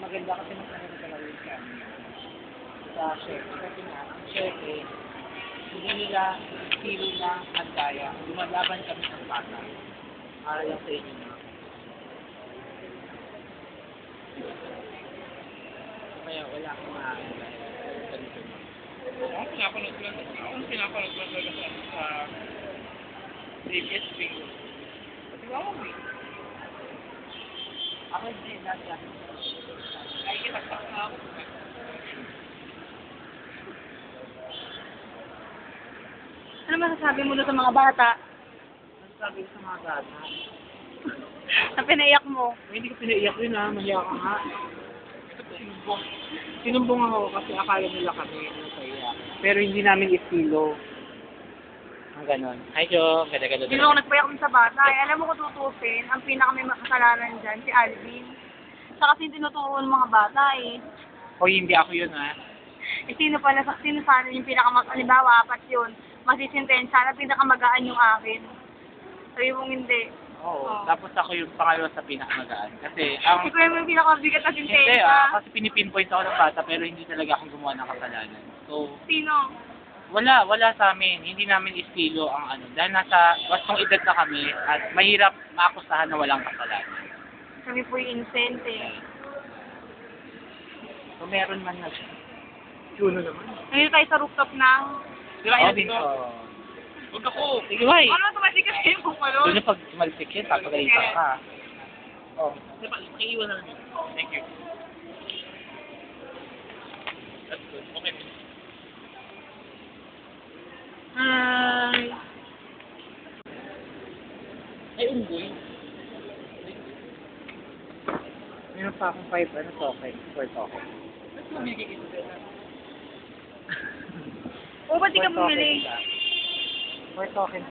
maganda kasi mas maganda talaga yung kami. Sa chef. Kasi nga, ang chef hindi nila estilo na at kaya. Lumalaban kami ng bata. Para lang sa inyo na. Kaya wala akong makakita. Ako pinapanood lang. Ako pinapanood lang talaga sa ABS Bingo. Pati ba ako Ako hindi nasa. ay kitaktak na ako. Ano masasabi mo doon sa mga bata Sabi ko sa mga bata. na pinaiyak mo? Hindi ko pinaiyak yun ha. Mali ako nga. Sinumbong ako kasi akala nila kami masaya. Pero hindi namin estilo. Ang ganon. Hi, Jo. Ganda-ganda. Hindi ako nagpayak mo sa bata. Ay, alam mo kung tutusin, ang pinaka may makasalanan dyan, si Alvin. Sa kasi tinuturo ng mga bata eh. O hindi ako yun ha. Eh, sino sana yung halimbawa, apat yun. Masisintensya na pinakamagaan yung akin. Sabi mong hindi. Oo. Tapos ako yung pangalawa sa pinakamagaan. Kasi ang... Ikaw yung pinakamabigat na Hindi sintensya. kasi pinipinpoint ako ng bata pero hindi talaga akong gumawa ng kasalanan. So, Sino? wala sa amin. Hindi namin estilo ang ano. Dahil nasa wastong edad na kami at mahirap maakusahan na walang kasalanan. Kami po yung innocent eh. So, meron man na siya. Juno naman. Ngayon tayo sa rooftop ng... Oo, din ko. Huwag ako. Sige, why? Ano tumasik kasi yung palo? Doon na pag tumalsik yun, papagalitan ka. Oh. Diba, makiiwan na lang yun. Thank you. That's good. Okay. Hi! Ay, unggoy. Meron pa akong 5 token. 4 token. Ba't mo binigay ito sila? O, ba't di ka bumili? 4 token